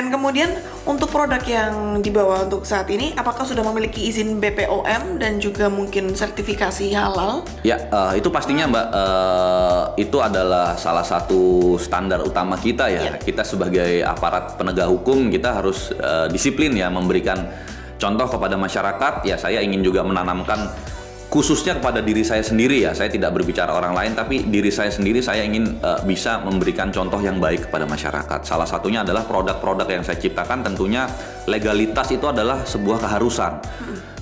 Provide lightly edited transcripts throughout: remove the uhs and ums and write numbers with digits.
Dan kemudian untuk produk yang dibawa untuk saat ini, apakah sudah memiliki izin BPOM dan juga mungkin sertifikasi halal? Ya, itu pastinya Mbak, itu adalah salah satu standar utama kita ya. Kita sebagai aparat penegak hukum, kita harus disiplin ya, memberikan contoh kepada masyarakat. Ya, saya ingin juga menanamkan khususnya kepada diri saya sendiri ya, saya tidak berbicara orang lain, tapi diri saya sendiri, saya ingin bisa memberikan contoh yang baik kepada masyarakat. Salah satunya adalah produk-produk yang saya ciptakan, tentunya legalitas itu adalah sebuah keharusan.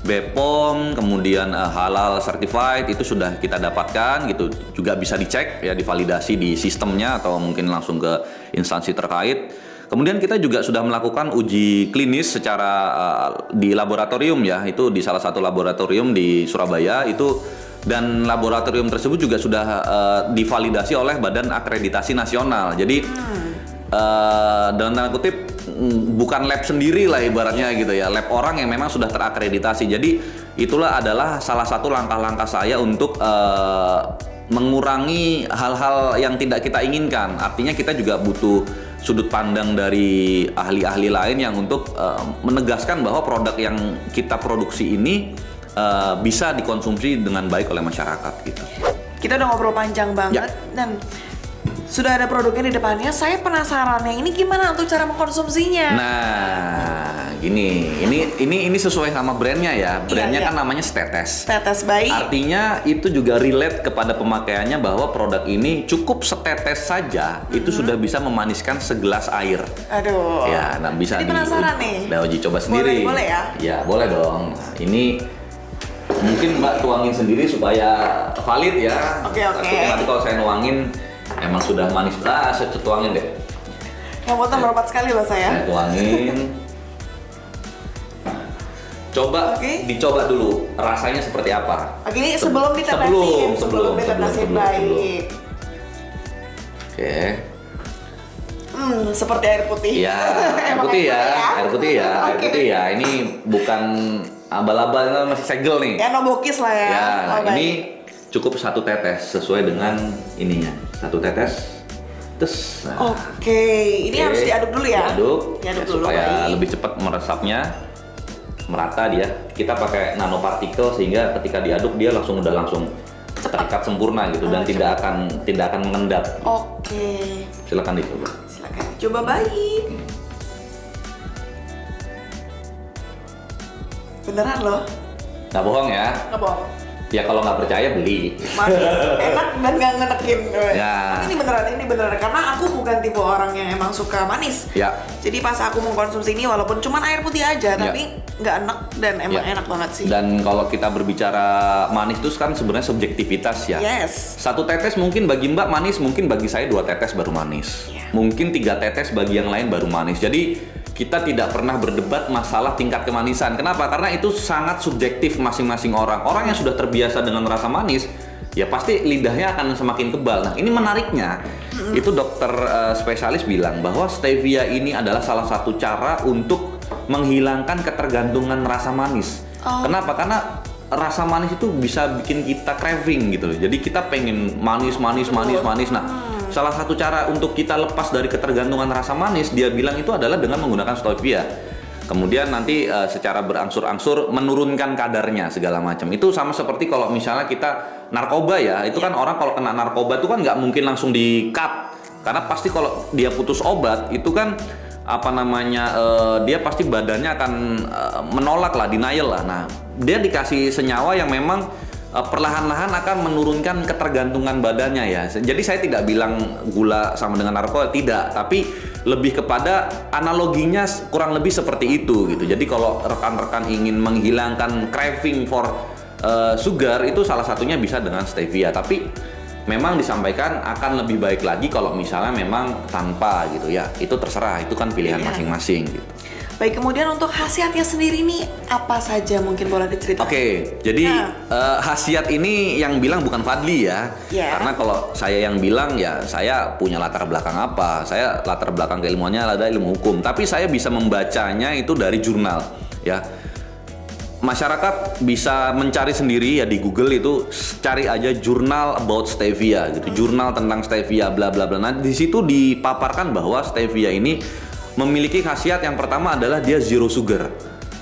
BPOM, kemudian halal certified itu sudah kita dapatkan gitu, juga bisa dicek ya, divalidasi di sistemnya atau mungkin langsung ke instansi terkait. Kemudian kita juga sudah melakukan uji klinis secara di laboratorium ya, itu di salah satu laboratorium di Surabaya itu, dan laboratorium tersebut juga sudah divalidasi oleh Badan Akreditasi Nasional. Jadi dalam tanda kutip bukan lab sendiri lah ibaratnya gitu ya, lab orang yang memang sudah terakreditasi. Jadi itulah adalah salah satu langkah-langkah saya untuk mengurangi hal-hal yang tidak kita inginkan. Artinya kita juga butuh sudut pandang dari ahli-ahli lain yang untuk menegaskan bahwa produk yang kita produksi ini bisa dikonsumsi dengan baik oleh masyarakat gitu. Kita udah ngobrol panjang banget dan sudah ada produknya di depannya. Saya penasaran ya, ini gimana untuk cara mengkonsumsinya? Nah, gini, ini sesuai sama brandnya ya. Brandnya kan namanya Stetes. Stetes bayi. Artinya itu juga relate kepada pemakaiannya bahwa produk ini cukup setetes saja itu sudah bisa memaniskan segelas air. Aduh. Ya, nah bisa jadi penasaran nih. Udah uji coba sendiri. Boleh ya? Ya, boleh dong. Nah, ini mungkin Mbak tuangin sendiri supaya valid ya. Oke. Nanti kalau saya nuangin emang sudah manis, saya tuangin deh. Yang botol meropat sekali loh saya. Saya tuangin. Coba dicoba dulu rasanya seperti apa. Oke, ini sebelum ditetesin. Sebelum ditetesin baik. Oke. Seperti air putih. Iya, air putih ya. Air putih ya. Ini bukan abal-abal, masih segel nih. Ya, no bokis lah ya. Ya, nah ini cukup 1 tetes sesuai dengan ininya. 1 tetes. Terus. Nah. Oke, ini harus diaduk dulu ya. Diaduk ya, dulu supaya lebih cepat meresapnya, merata dia. Kita pakai nanopartikel sehingga ketika diaduk dia langsung terikat sempurna gitu dan tidak akan mengendap. Oke. Silakan dicoba. Silakan coba baik. Beneran loh. Nggak bohong ya? Nggak bohong. Ya kalau nggak percaya beli. Manis, enak dan nggak ngenekin. Ya. Ini beneran karena aku bukan tipe orang yang emang suka manis. Ya. Jadi pas aku mengkonsumsi ini walaupun cuma air putih aja, tapi nggak enak dan emang enak banget sih. Dan kalau kita berbicara manis itu kan sebenarnya subjektivitas ya. Yes. 1 tetes mungkin bagi Mbak manis, mungkin bagi saya 2 tetes baru manis. Mungkin 3 tetes bagi yang lain baru manis. Jadi kita tidak pernah berdebat masalah tingkat kemanisan. Kenapa? Karena itu sangat subjektif masing-masing orang. Orang yang sudah terbiasa dengan rasa manis, ya pasti lidahnya akan semakin kebal. Nah, ini menariknya. Itu dokter spesialis bilang bahwa stevia ini adalah salah satu cara untuk menghilangkan ketergantungan rasa manis. Kenapa? Karena rasa manis itu bisa bikin kita craving gitu loh. Jadi kita pengen manis. Nah, salah satu cara untuk kita lepas dari ketergantungan rasa manis, dia bilang itu adalah dengan menggunakan stevia. Kemudian nanti secara berangsur-angsur menurunkan kadarnya segala macam. Itu sama seperti kalau misalnya kita narkoba ya, itu kan orang kalau kena narkoba itu kan nggak mungkin langsung di-cut. Karena pasti kalau dia putus obat itu kan dia pasti badannya akan menolak lah, denial lah. Nah, dia dikasih senyawa yang memang perlahan-lahan akan menurunkan ketergantungan badannya ya. Jadi saya tidak bilang gula sama dengan narkoba, tidak, tapi lebih kepada analoginya kurang lebih seperti itu gitu. Jadi kalau rekan-rekan ingin menghilangkan craving for sugar, itu salah satunya bisa dengan stevia. Tapi memang disampaikan akan lebih baik lagi kalau misalnya memang tanpa gitu ya. Itu terserah, itu kan pilihan masing-masing gitu. Baik, kemudian untuk khasiatnya sendiri nih apa saja mungkin boleh diceritakan? Oke, jadi khasiat ini yang bilang bukan Fadli ya. Karena kalau saya yang bilang ya saya punya latar belakang apa? Saya latar belakang keilmuannya adalah ilmu hukum, tapi saya bisa membacanya itu dari jurnal ya. Masyarakat bisa mencari sendiri ya di Google, itu cari aja jurnal about stevia gitu, jurnal tentang stevia bla bla bla. Nah, di situ dipaparkan bahwa stevia ini memiliki khasiat yang pertama adalah dia zero sugar.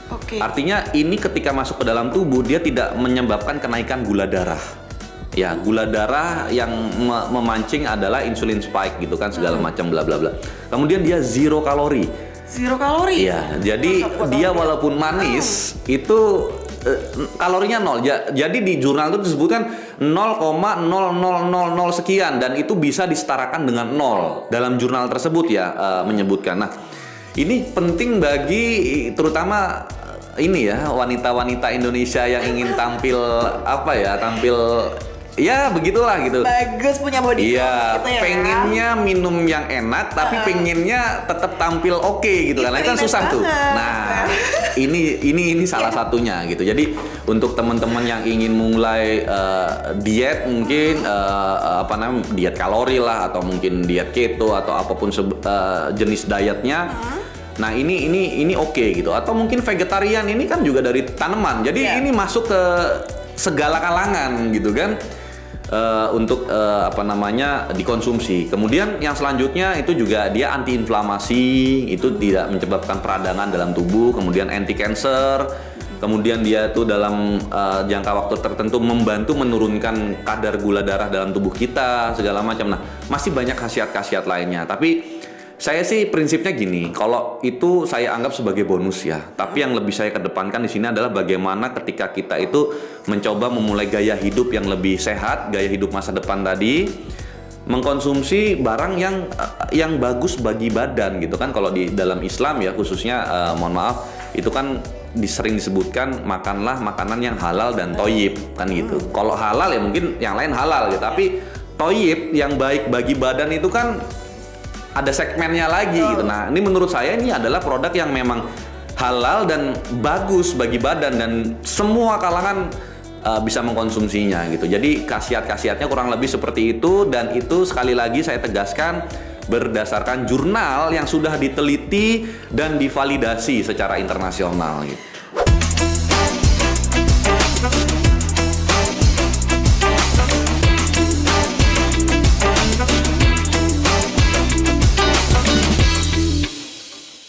Oke. Artinya ini ketika masuk ke dalam tubuh dia tidak menyebabkan kenaikan gula darah. Ya, gula darah yang memancing adalah insulin spike gitu kan, segala macam bla bla bla. Kemudian dia zero kalori. Zero kalori. Iya, jadi dia walaupun manis itu kalorinya nol. Jadi di jurnal itu disebutkan 0,0000 sekian dan itu bisa disetarakan dengan nol dalam jurnal tersebut ya, menyebutkan. Nah, ini penting bagi terutama ini ya wanita-wanita Indonesia yang ingin tampil ya begitulah gitu. Bagus punya body Iya, gitu ya. pengennya minum yang enak tapi pengennya tetap tampil oke gitu kan. Nah, itu kan susah tuh. Nah, ini salah satunya gitu. Jadi untuk teman-teman yang ingin mulai diet mungkin diet kalori lah atau mungkin diet keto atau apapun jenis dietnya. Nah, ini oke gitu. Atau mungkin vegetarian ini kan juga dari tanaman. Jadi ini masuk ke segala kalangan gitu kan. Untuk dikonsumsi. Kemudian yang selanjutnya itu juga dia antiinflamasi, itu tidak menyebabkan peradangan dalam tubuh, kemudian anti cancer. Kemudian dia tuh dalam jangka waktu tertentu membantu menurunkan kadar gula darah dalam tubuh kita, segala macam. Nah, masih banyak khasiat-khasiat lainnya. Tapi saya sih prinsipnya gini, kalau itu saya anggap sebagai bonus ya. Tapi yang lebih saya kedepankan di sini adalah bagaimana ketika kita itu mencoba memulai gaya hidup yang lebih sehat, gaya hidup masa depan tadi, mengkonsumsi barang yang bagus bagi badan gitu kan. Kalau di dalam Islam ya khususnya, mohon maaf, itu kan sering disebutkan makanlah makanan yang halal dan toyib kan gitu. Kalau halal ya mungkin yang lain halal gitu, tapi toyib yang baik bagi badan itu kan ada segmennya lagi gitu. Nah, ini menurut saya ini adalah produk yang memang halal dan bagus bagi badan dan semua kalangan bisa mengkonsumsinya gitu. Jadi khasiat-khasiatnya kurang lebih seperti itu, dan itu sekali lagi saya tegaskan berdasarkan jurnal yang sudah diteliti dan divalidasi secara internasional gitu.